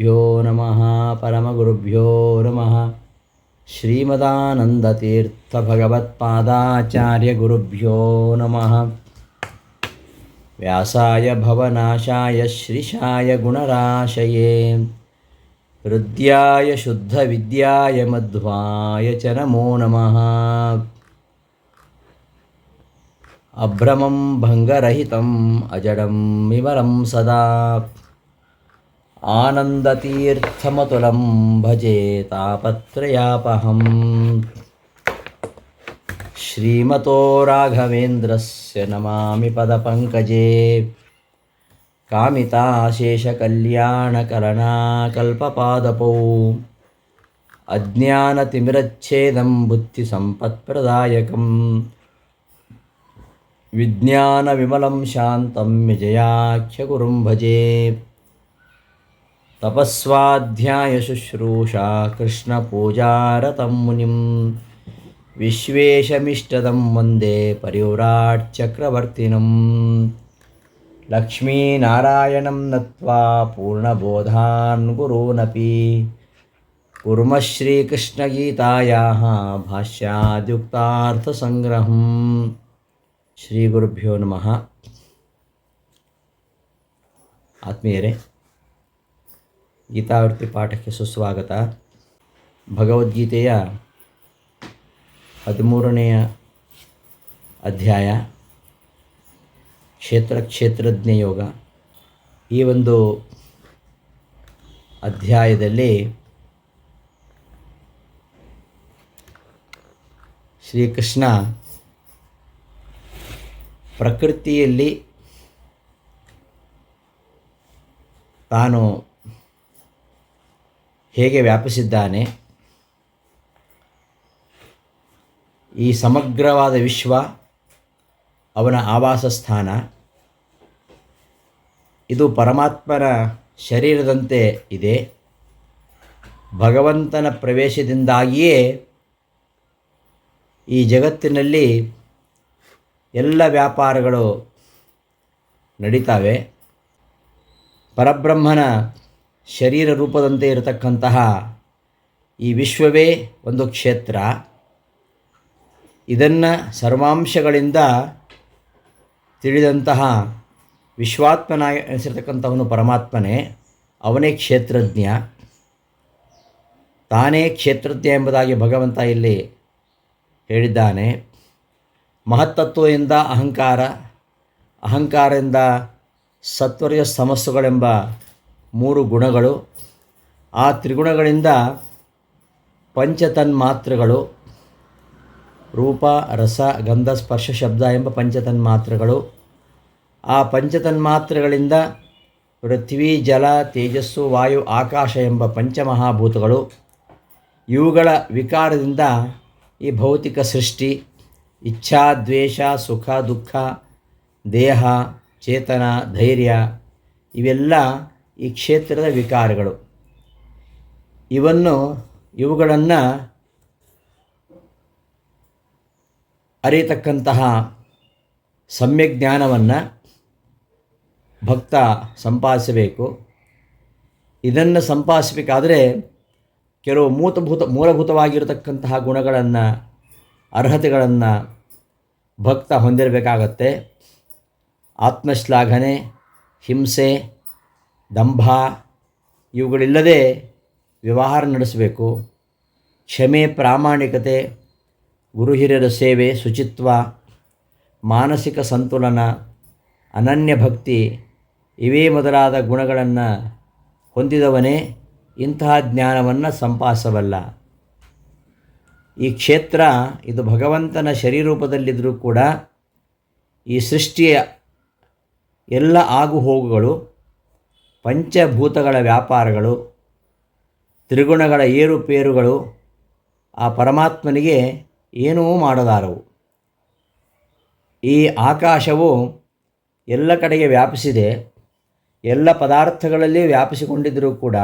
ಪರಮಗುರುಭ್ಯೋ ನಮಃ ಪರಮಗುರುಭ್ಯೋ ನಮಃ. ಶ್ರೀಮದಾನಂದತೀರ್ಥಭಗವತ್ಪಾದಾಚಾರ್ಯಗುರುಭ್ಯೋ ನಮಃ. ವ್ಯಾಸಾಯ ಭವನಾಶಾಯ ಶ್ರೀಶಾಯ ಗುಣರಾಶಯೇ ಹೃದ್ಯಾಯ ಶುದ್ಧವಿದ್ಯಾಯ ಮಧ್ವಾಯ ಚ ನಮೋ ನಮಃ. ಅಭ್ರಮಂ ಭಂಗರಹಿತಂ ಅಜಡಂ ವಿಮಲಂ ಸದಾ ಆನಂದತೀರ್ಥಮತುಲಂ ಭಜೆ ತಾಪತ್ರಯಾಪಹಂ. ಶ್ರೀಮತೋ ರಾಘವೇಂದ್ರಸ್ಯ ನಮಾಮಿ ಪದಪಂಕಜೇ ಕಾಮಿತಾಶೇಷಕಲ್ಯಾಣಕರಣಾಕಲ್ಪಪಾದಪೌ ಅಜ್ಞಾನತಿಮಿರಚ್ಛೇದಂ ಬುದ್ಧಿಸಂಪತ್ಪ್ರದಾಯಕಂ ವಿಜ್ಞಾನವಿಮಲಂ ಶಾಂತಂ ವಿಜಯಾಖ್ಯಗುರುಂ ಭಜೆ. ತಪಸ್ವಾಧ್ಯಾಯಶುಶ್ರೂಷಾ ಕೃಷ್ಣಪೂಜಾರತಂ ಮುನಿಂ ವಿಶ್ವೇಶಮಿಷ್ಟದಂ ವಂದೇ ಪರಿವ್ರಾಟ್ಚಕ್ರವರ್ತಿನಂ. ಲಕ್ಷ್ಮೀನಾರಾಯಣಂ ನತ್ವಾ ಪೂರ್ಣಬೋಧಾನ್ ಗುರೂನಪಿ ಕುರ್ಮಃ ಶ್ರೀಕೃಷ್ಣಗೀತಾಯಾಃ ಭಾಷ್ಯಾದ್ಯುಕ್ತಾರ್ಥಸಂಗ್ರಹಂ. ಶ್ರೀ ಗುರುಭ್ಯೋ ನಮಃ. ಆತ್ಮೀಯರೇ, ಗೀತಾವೃತ್ತಿ ಪಾಠಕ್ಕೆ ಸುಸ್ವಾಗತ. ಭಗವದ್ಗೀತೆಯ 13ನೆಯ ಅಧ್ಯಾಯ ಕ್ಷೇತ್ರಜ್ಞ ಯೋಗ. ಈ ಒಂದು ಅಧ್ಯಾಯದಲ್ಲಿ ಶ್ರೀಕೃಷ್ಣ ಪ್ರಕೃತಿಯಲ್ಲಿ ತಾನು ಹೇಗೆ ವ್ಯಾಪಿಸಿದ್ದಾನೆ, ಈ ಸಮಗ್ರವಾದ ವಿಶ್ವ ಅವನ ಆವಾಸ ಸ್ಥಾನ, ಇದು ಪರಮಾತ್ಮನ ಶರೀರದಂತೆ ಇದೆ. ಭಗವಂತನ ಪ್ರವೇಶದಿಂದಾಗಿಯೇ ಈ ಜಗತ್ತಿನಲ್ಲಿ ಎಲ್ಲ ವ್ಯಾಪಾರಗಳು ನಡೀತಾವೆ. ಪರಬ್ರಹ್ಮನ ಶರೀರ ರೂಪದಂತೆ ಇರತಕ್ಕಂತಹ ಈ ವಿಶ್ವವೇ ಒಂದು ಕ್ಷೇತ್ರ. ಇದನ್ನು ಸರ್ವಾಂಶಗಳಿಂದ ತಿಳಿದಂತಹ ವಿಶ್ವಾತ್ಮನಾಗಿ ಅನಿಸಿರ್ತಕ್ಕಂಥವನು ಪರಮಾತ್ಮನೇ. ಅವನೇ ಕ್ಷೇತ್ರಜ್ಞ. ತಾನೇ ಕ್ಷೇತ್ರಜ್ಞ ಎಂಬುದಾಗಿ ಭಗವಂತ ಇಲ್ಲಿ ಹೇಳಿದ್ದಾನೆ. ಮಹತ್ತತ್ವದಿಂದ ಅಹಂಕಾರ, ಅಹಂಕಾರದಿಂದ ಸತ್ವರ್ಯ ಸಮಸ್ಸುಗಳೆಂಬ 3 ಗುಣಗಳು, ಆ ತ್ರಿಗುಣಗಳಿಂದ ಪಂಚತನ್ಮಾತ್ರಗಳು, ರೂಪ ರಸ ಗಂಧ ಸ್ಪರ್ಶ ಶಬ್ದ ಎಂಬ ಪಂಚತನ್ಮಾತ್ರಗಳು, ಆ ಪಂಚತನ್ಮಾತ್ರಗಳಿಂದ ಪೃಥ್ವಿ ಜಲ ತೇಜಸ್ಸು ವಾಯು ಆಕಾಶ ಎಂಬ ಪಂಚಮಹಾಭೂತಗಳು, ಇವುಗಳ ವಿಕಾರದಿಂದ ಈ ಭೌತಿಕ ಸೃಷ್ಟಿ, ಇಚ್ಛಾ ದ್ವೇಷ ಸುಖ ದುಃಖ ದೇಹ ಚೇತನ ಧೈರ್ಯ ಇವೆಲ್ಲ ಈ ಕ್ಷೇತ್ರದ ವಿಕಾರಗಳು. ಇವುಗಳನ್ನು ಅರಿಯತಕ್ಕಂತಹ ಸಮ್ಯಕ್ ಜ್ಞಾನವನ್ನು ಭಕ್ತ ಸಂಪಾದಿಸಬೇಕು. ಇದನ್ನು ಸಂಪಾದಿಸಬೇಕಾದರೆ ಕೆಲವು ಮೂಲಭೂತವಾಗಿರತಕ್ಕಂತಹ ಗುಣಗಳನ್ನು, ಅರ್ಹತೆಗಳನ್ನು ಭಕ್ತ ಹೊಂದಿರಬೇಕಾಗತ್ತೆ. ಆತ್ಮಶ್ಲಾಘನೆ, ಹಿಂಸೆ, ದಂಭ ಇವುಗಳಿಲ್ಲದೆ ವ್ಯವಹಾರ ನಡೆಸಬೇಕು. ಕ್ಷಮೆ, ಪ್ರಾಮಾಣಿಕತೆ, ಗುರು ಹಿರಿಯರ ಸೇವೆ, ಶುಚಿತ್ವ, ಮಾನಸಿಕ ಸಂತುಲನ, ಅನನ್ಯ ಭಕ್ತಿ ಇವೇ ಮೊದಲಾದ ಗುಣಗಳನ್ನು ಹೊಂದಿದವನೇ ಇಂತಹ ಜ್ಞಾನವನ್ನು ಸಂಪಾದಿಸಬಲ್ಲ. ಈ ಕ್ಷೇತ್ರ ಇದು ಭಗವಂತನ ಶರೀರೂಪದಲ್ಲಿದ್ದರೂ ಕೂಡ ಈ ಸೃಷ್ಟಿಯ ಎಲ್ಲ ಆಗುಹೋಗುಗಳು, ಪಂಚಭೂತಗಳ ವ್ಯಾಪಾರಗಳು, ತ್ರಿಗುಣಗಳ ಏರುಪೇರುಗಳು ಆ ಪರಮಾತ್ಮನಿಗೆ ಏನೂ ಮಾಡಲಾರವು. ಈ ಆಕಾಶವು ಎಲ್ಲ ಕಡೆಗೆ ವ್ಯಾಪಿಸಿದೆ. ಎಲ್ಲ ಪದಾರ್ಥಗಳಲ್ಲಿ ವ್ಯಾಪಿಸಿಕೊಂಡಿದ್ದರೂ ಕೂಡ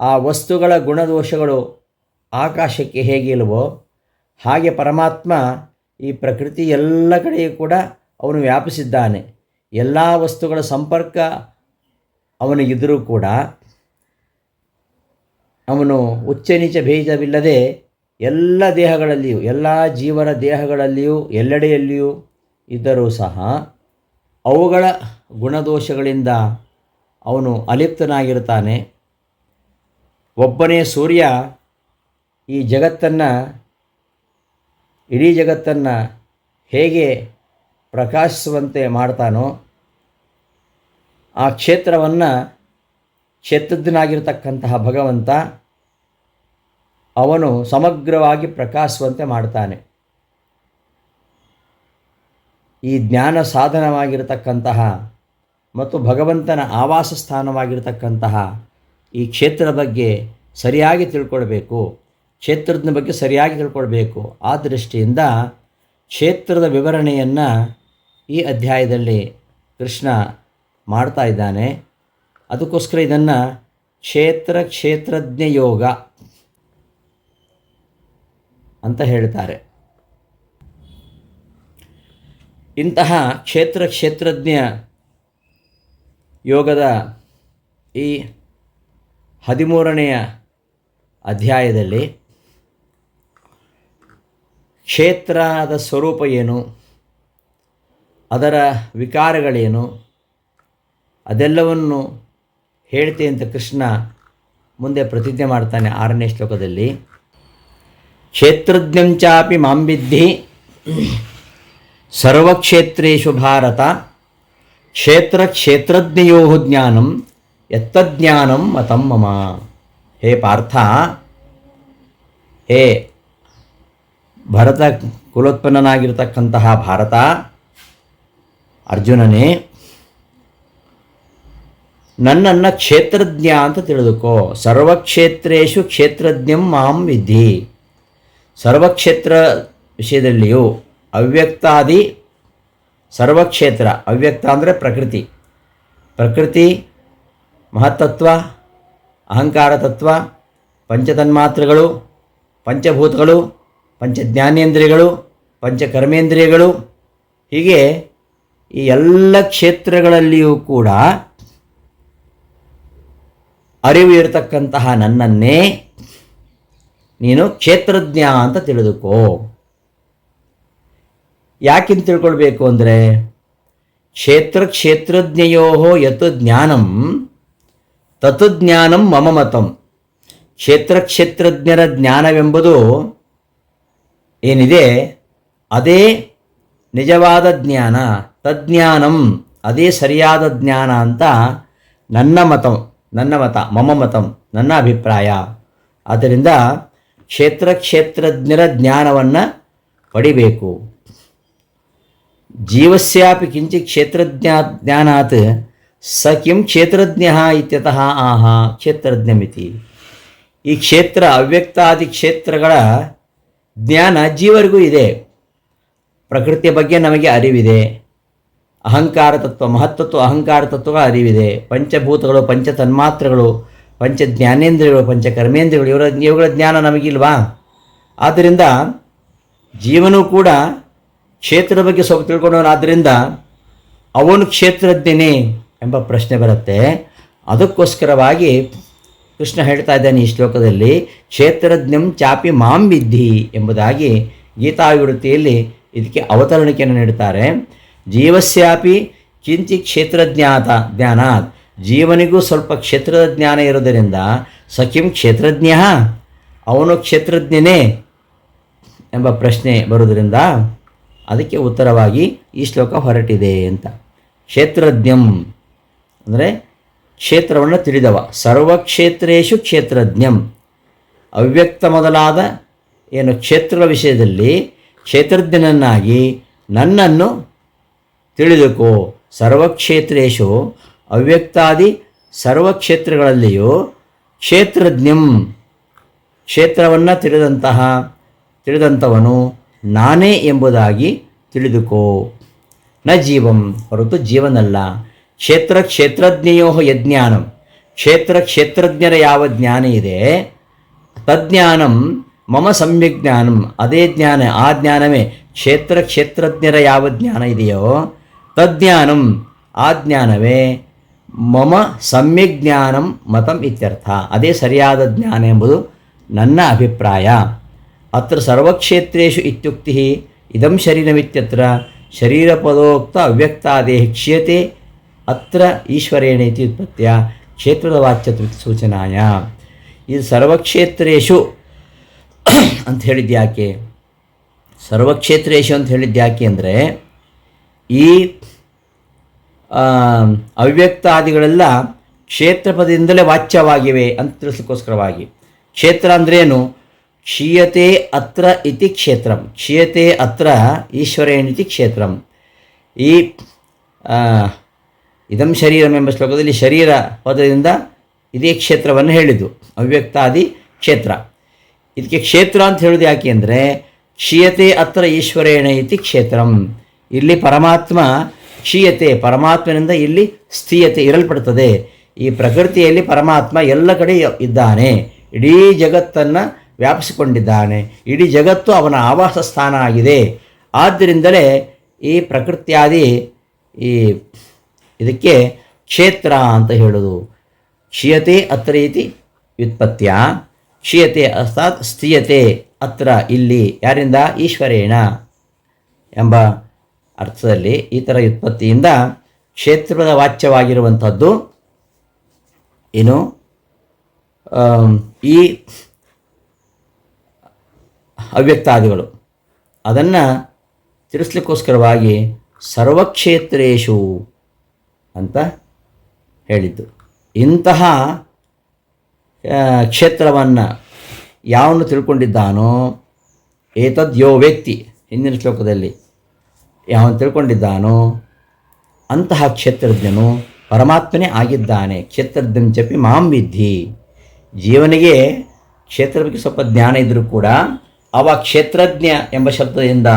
ಆ ವಸ್ತುಗಳ ಗುಣದೋಷಗಳು ಆಕಾಶಕ್ಕೆ ಹೇಗಿಲ್ವೋ ಹಾಗೆ ಪರಮಾತ್ಮ ಈ ಪ್ರಕೃತಿ ಎಲ್ಲ ಕಡೆಯೂ ಕೂಡ ಅವನು ವ್ಯಾಪಿಸಿದ್ದಾನೆ. ಎಲ್ಲ ವಸ್ತುಗಳ ಸಂಪರ್ಕ ಅವನಿಗಿದ್ದರೂ ಕೂಡ ಅವನು ಉಚ್ಚ ನೀಚ ಭೇದವಿಲ್ಲದೆ ಎಲ್ಲ ದೇಹಗಳಲ್ಲಿಯೂ, ಎಲ್ಲ ಜೀವರ ದೇಹಗಳಲ್ಲಿಯೂ, ಎಲ್ಲೆಡೆಯಲ್ಲಿಯೂ ಇದ್ದರೂ ಸಹ ಅವುಗಳ ಗುಣದೋಷಗಳಿಂದ ಅವನು ಅಲಿಪ್ತನಾಗಿರ್ತಾನೆ. ಒಬ್ಬನೇ ಸೂರ್ಯ ಈ ಜಗತ್ತನ್ನು, ಇಡೀ ಜಗತ್ತನ್ನು ಹೇಗೆ ಪ್ರಕಾಶಿಸುವಂತೆ ಮಾಡ್ತಾನೋ, ಆ ಕ್ಷೇತ್ರವನ್ನು ಕ್ಷೇತ್ರಜ್ಞನಾಗಿರ್ತಕ್ಕಂತಹ ಭಗವಂತ ಅವನು ಸಮಗ್ರವಾಗಿ ಪ್ರಕಾಶಿಸುವಂತೆ ಮಾಡ್ತಾನೆ. ಈ ಜ್ಞಾನ ಸಾಧನವಾಗಿರತಕ್ಕಂತಹ ಮತ್ತು ಭಗವಂತನ ಆವಾಸ ಸ್ಥಾನವಾಗಿರ್ತಕ್ಕಂತಹ ಈ ಕ್ಷೇತ್ರದ ಬಗ್ಗೆ ಸರಿಯಾಗಿ ತಿಳ್ಕೊಳ್ಬೇಕು, ಕ್ಷೇತ್ರದ ಬಗ್ಗೆ ಸರಿಯಾಗಿ ತಿಳ್ಕೊಳ್ಬೇಕು. ಆ ದೃಷ್ಟಿಯಿಂದ ಕ್ಷೇತ್ರದ ವಿವರಣೆಯನ್ನು ಈ ಅಧ್ಯಾಯದಲ್ಲಿ ಕೃಷ್ಣ ಮಾಡ್ತಾ ಇದ್ದಾನೆ. ಅದಕ್ಕೋಸ್ಕರ ಇದನ್ನು ಕ್ಷೇತ್ರಜ್ಞ ಯೋಗ ಅಂತ ಹೇಳ್ತಾರೆ. ಇಂತಹ ಕ್ಷೇತ್ರಜ್ಞ ಯೋಗದ ಈ 13ನೆಯ ಅಧ್ಯಾಯದಲ್ಲಿ ಕ್ಷೇತ್ರದ ಸ್ವರೂಪ ಏನು, ಅದರ ವಿಕಾರಗಳೇನು, ಅದೆಲ್ಲವನ್ನು ಹೇಳ್ತೆ ಅಂತ ಕೃಷ್ಣ ಮುಂದೆ ಪ್ರತಿಜ್ಞೆ ಮಾಡ್ತಾನೆ 6ನೇ ಶ್ಲೋಕದಲ್ಲಿ. ಕ್ಷೇತ್ರಜ್ಞಂಚಾಪಿ ಮಾಂ ವಿದ್ಧಿ ಸರ್ವಕ್ಷೇತ್ರೇಷು ಭಾರತ ಕ್ಷೇತ್ರಜ್ಞಯೋ ಜ್ಞಾನಂ ಯತ್ತಜ್ಞಾನಂ ಮತಂ ಮಮ. ಹೇ ಪಾರ್ಥ, ಹೇ ಭರತ ಕುಲೋತ್ಪನ್ನನಾಗಿರ್ತಕ್ಕಂತಹ ಭಾರತ, ಅರ್ಜುನನೇ, ನನ್ನನ್ನು ಕ್ಷೇತ್ರಜ್ಞ ಅಂತ ತಿಳಿದುಕೋ. ಸರ್ವಕ್ಷೇತ್ರೇಷು ಕ್ಷೇತ್ರಜ್ಞಂ ಮಾಂ ವಿದ್ಧಿ. ಸರ್ವಕ್ಷೇತ್ರ ವಿಷಯದಲ್ಲಿಯೂ ಅವ್ಯಕ್ತಾದಿ ಸರ್ವಕ್ಷೇತ್ರ, ಅವ್ಯಕ್ತ ಅಂದರೆ ಪ್ರಕೃತಿ, ಮಹತ್ತತ್ವ, ಅಹಂಕಾರ ತತ್ವ, ಪಂಚತನ್ಮಾತ್ರಗಳು, ಪಂಚಭೂತಗಳು, ಪಂಚಜ್ಞಾನೇಂದ್ರಿಯಗಳು, ಪಂಚಕರ್ಮೇಂದ್ರಿಯಗಳು, ಹೀಗೆ ಈ ಎಲ್ಲ ಕ್ಷೇತ್ರಗಳಲ್ಲಿಯೂ ಕೂಡ ಅರಿವು ಇರತಕ್ಕಂತಹ ನನ್ನನ್ನೇ ನೀನು ಕ್ಷೇತ್ರಜ್ಞ ಅಂತ ತಿಳಿದುಕೋ. ಯಾಕಿಂತ ತಿಳ್ಕೊಳ್ಬೇಕು ಅಂದರೆ, ಕ್ಷೇತ್ರಜ್ಞಯೋ ಯತ್ ಜ್ಞಾನಂ ತತ್ ಜ್ಞಾನಂ ಮಮ ಮತಂ. ಕ್ಷೇತ್ರಜ್ಞರ ಜ್ಞಾನವೆಂಬುದು ಏನಿದೆ ಅದೇ ನಿಜವಾದ ಜ್ಞಾನ, ತಜ್ಞಾನಂ ಅದೇ ಸರಿಯಾದ ಜ್ಞಾನ ಅಂತ ನನ್ನ ಮತ, ಮಮ ಮತಂ, ನನ್ನ ಅಭಿಪ್ರಾಯ. ಆದ್ದರಿಂದ ಕ್ಷೇತ್ರಜ್ಞರ ಜ್ಞಾನವನ್ನು ಪಡಿಬೇಕು. ಜೀವಸ್ಯಾಪಿ ಕಿಂಚಿತ್ ಕ್ಷೇತ್ರಜ್ಞಾನಾತ್ ಸ ಕಿಂ ಕ್ಷೇತ್ರಜ್ಞ ಇತ್ಯತಃ ಆಹ ಕ್ಷೇತ್ರಜ್ಞಮಿತಿ. ಈ ಕ್ಷೇತ್ರ, ಅವ್ಯಕ್ತಾದಿ ಕ್ಷೇತ್ರಗಳ ಜ್ಞಾನ ಜೀವರಿಗೂ ಇದೆ. ಪ್ರಕೃತಿಯ ಬಗ್ಗೆ ನಮಗೆ ಅರಿವಿದೆ, ಅಹಂಕಾರ ತತ್ವ, ಮಹತ್ತತ್ವ, ಅಹಂಕಾರ ತತ್ವಗಳ ಅರಿವಿದೆ, ಪಂಚಭೂತಗಳು, ಪಂಚತನ್ಮಾತ್ರಗಳು, ಪಂಚಜ್ಞಾನೇಂದ್ರಿಯಗಳು, ಪಂಚಕರ್ಮೇಂದ್ರಿಯಗಳು, ಇವುಗಳ ಜ್ಞಾನ ನಮಗಿಲ್ವಾ? ಆದ್ದರಿಂದ ಜೀವನೂ ಕೂಡ ಕ್ಷೇತ್ರದ ಬಗ್ಗೆ ಸ್ವಲ್ಪ ತಿಳ್ಕೊಂಡವನಾದ್ದರಿಂದ ಅವನು ಕ್ಷೇತ್ರಜ್ಞನೇ ಎಂಬ ಪ್ರಶ್ನೆ ಬರುತ್ತೆ. ಅದಕ್ಕೋಸ್ಕರವಾಗಿ ಕೃಷ್ಣ ಹೇಳ್ತಾ ಇದ್ದಾನೆ ಈ ಶ್ಲೋಕದಲ್ಲಿ, ಕ್ಷೇತ್ರಜ್ಞಂ ಚಾಪಿ ಮಾಂ ವಿದ್ಧಿ ಎಂಬುದಾಗಿ ಗೀತಾವಿವೃತ್ತಿಯಲ್ಲಿ ಇದಕ್ಕೆ ಅವತರಣಿಕೆಯನ್ನು ನೀಡುತ್ತಾರೆ. ಜೀವಸ್ಯಾಪಿ ಕಿಂಚಿ ಕ್ಷೇತ್ರಜ್ಞಾನಾತ್, ಜೀವನಿಗೂ ಸ್ವಲ್ಪ ಕ್ಷೇತ್ರದ ಜ್ಞಾನ ಇರೋದರಿಂದ ಸಖಿಂ ಕ್ಷೇತ್ರಜ್ಞ, ಅವನು ಕ್ಷೇತ್ರಜ್ಞನೇ ಎಂಬ ಪ್ರಶ್ನೆ ಬರೋದರಿಂದ ಅದಕ್ಕೆ ಉತ್ತರವಾಗಿ ಈ ಶ್ಲೋಕ ಹೊರಟಿದೆ ಅಂತ. ಕ್ಷೇತ್ರಜ್ಞಂ ಅಂದರೆ ಕ್ಷೇತ್ರವನ್ನು ತಿಳಿದವ, ಸರ್ವಕ್ಷೇತ್ರೇಷು ಕ್ಷೇತ್ರಜ್ಞಂ, ಅವ್ಯಕ್ತ ಮೊದಲಾದ ಏನು ಕ್ಷೇತ್ರಗಳ ವಿಷಯದಲ್ಲಿ ಕ್ಷೇತ್ರಜ್ಞನನ್ನಾಗಿ ನನ್ನನ್ನು ತಿಳಿದುಕೋ. ಸರ್ವಕ್ಷೇತ್ರೇಷು, ಅವ್ಯಕ್ತಾದಿ ಸರ್ವಕ್ಷೇತ್ರಗಳಲ್ಲಿಯೂ ಕ್ಷೇತ್ರಜ್ಞಂ, ಕ್ಷೇತ್ರವನ್ನು ತಿಳಿದಂಥವನು ನಾನೇ ಎಂಬುದಾಗಿ ತಿಳಿದುಕೋ. ನ ಜೀವಂ, ಹೊರತು ಜೀವನಲ್ಲ. ಕ್ಷೇತ್ರಜ್ಞಯೋ ಯಜ್ಞಾನಂ, ಕ್ಷೇತ್ರಜ್ಞರ ಯಾವ ಜ್ಞಾನ ಇದೆ ತಜ್ಞಾನಂ ಮಮ ಸಮ್ಯಕ್ ಜ್ಞಾನಂ, ಅದೇ ಜ್ಞಾನ, ಆ ಜ್ಞಾನವೇ ಕ್ಷೇತ್ರಜ್ಞರ ಯಾವ ಜ್ಞಾನ ಇದೆಯೋ ತಜ್ಞಾನಂ, ಆ ಜ್ಞಾನವೇ ಮಮ ಸಮ್ಯಕ್ ಜ್ಞಾನಂ ಮತಂ ಇತ್ಯರ್ಥ. ಅದೇ ಸರಿಯಾದ ಜ್ಞಾನ ಎಂಬುದು ನನ್ನ ಅಭಿಪ್ರಾಯ. ಅತ್ರ ಸರ್ವಕ್ಷೇತ್ರೇಷು ಇತ್ಯುಕ್ತಿ ಇದಂ ಶರೀರಮಿತ್ಯತ್ರ ಶರೀರಪದೋಕ್ತ ಅವ್ಯಕ್ತಾದೇಹ ಕ್ಷೀಯತೆ ಅತ್ರ ಈಶ್ವರೇಣ ಇತಿ ವ್ಯುತ್ಪತ್ತಿಯ ಕ್ಷೇತ್ರದ ವಾಚ್ಯತ್ವ ಸೂಚನಾಯ. ಇದು ಸರ್ವಕ್ಷೇತ್ರೇಷು ಅಂತ ಹೇಳಿದ್ಯಾಕೆ? ಸರ್ವಕ್ಷೇತ್ರೇಷು ಅಂತ ಹೇಳಿದ್ಯಾಕೆ ಅಂದರೆ ಈ ಅವ್ಯಕ್ತಾದಿಗಳೆಲ್ಲ ಕ್ಷೇತ್ರಪದದಿಂದಲೇ ವಾಚ್ಯವಾಗಿವೆ ಅಂತ ತಿಳಿಸ್ಲಿಕ್ಕೋಸ್ಕರವಾಗಿ. ಕ್ಷೇತ್ರ ಅಂದ್ರೇನು? ಕ್ಷೀಯತೆ ಅತ್ರ ಇತಿ ಕ್ಷೇತ್ರಂ, ಕ್ಷೀಯತೆ ಅತ್ರ ಈಶ್ವರೇಣಿತಿ ಕ್ಷೇತ್ರಂ. ಈ ಇದಂ ಶರೀರಂ ಎಂಬ ಶ್ಲೋಕದಲ್ಲಿ ಶರೀರ ಪದದಿಂದ ಇದೇ ಕ್ಷೇತ್ರವನ್ನು ಹೇಳಿದ್ದು, ಅವ್ಯಕ್ತಾದಿ ಕ್ಷೇತ್ರ. ಇದಕ್ಕೆ ಕ್ಷೇತ್ರ ಅಂತ ಹೇಳೋದು ಯಾಕೆ ಅಂದರೆ ಕ್ಷೀಯತೆ ಅತ್ರ ಈಶ್ವರೇಣ ಇತಿ ಕ್ಷೇತ್ರಂ. ಇಲ್ಲಿ ಪರಮಾತ್ಮ ಕ್ಷೀಯತೆ, ಪರಮಾತ್ಮನಿಂದ ಇಲ್ಲಿ ಸ್ಥೀಯತೆ ಇರಲ್ಪಡ್ತದೆ. ಈ ಪ್ರಕೃತಿಯಲ್ಲಿ ಪರಮಾತ್ಮ ಎಲ್ಲ ಕಡೆ ಇದ್ದಾನೆ, ಇಡೀ ಜಗತ್ತನ್ನು ವ್ಯಾಪಿಸಿಕೊಂಡಿದ್ದಾನೆ, ಇಡೀ ಜಗತ್ತು ಅವನ ಆವಾಸ ಸ್ಥಾನ ಆಗಿದೆ. ಆದ್ದರಿಂದಲೇ ಈ ಪ್ರಕೃತಿಯಾದಿ ಈ ಇದಕ್ಕೆ ಕ್ಷೇತ್ರ ಅಂತ ಹೇಳೋದು. ಕ್ಷೀಯತೆ ಅತ್ರ ಇತಿ ವ್ಯುತ್ಪತ್ತಿಯ ಕ್ಷೀಯತೆ ಅರ್ಥಾತ್ ಸ್ಥೀಯತೆ ಅತ್ರ ಇಲ್ಲಿ ಯಾರಿಂದ? ಈಶ್ವರೇಣ ಎಂಬ ಅರ್ಥದಲ್ಲಿ ಈ ಥರ ವ್ಯುತ್ಪತ್ತಿಯಿಂದ ಕ್ಷೇತ್ರದ ವಾಚ್ಯವಾಗಿರುವಂಥದ್ದು ಏನು? ಈ ಅವ್ಯಕ್ತಾದಿಗಳು ಅದನ್ನು ತಿಳಿಸ್ಲಿಕ್ಕೋಸ್ಕರವಾಗಿ ಸರ್ವಕ್ಷೇತ್ರೇಷು ಅಂತ ಹೇಳಿದ್ದು. ಇಂತಹ ಕ್ಷೇತ್ರವನ್ನು ಯಾವನು ತಿಳ್ಕೊಂಡಿದ್ದಾನೋ ಏತದ್ ಯೋ ವ್ಯಕ್ತಿ, ಹಿಂದಿನ ಶ್ಲೋಕದಲ್ಲಿ ಯಾವನು ತಿಳ್ಕೊಂಡಿದ್ದಾನೋ ಅಂತಹ ಕ್ಷೇತ್ರಜ್ಞನು ಪರಮಾತ್ಮನೇ ಆಗಿದ್ದಾನೆ. ಕ್ಷೇತ್ರಜ್ಞನ್ ಚಪಿ ಮಾಂ ವಿದ್ಧಿ. ಜೀವನಿಗೆ ಕ್ಷೇತ್ರದ ಬಗ್ಗೆ ಸ್ವಲ್ಪ ಜ್ಞಾನ ಇದ್ದರೂ ಕೂಡ ಅವ ಕ್ಷೇತ್ರಜ್ಞ ಎಂಬ ಶಬ್ದದಿಂದ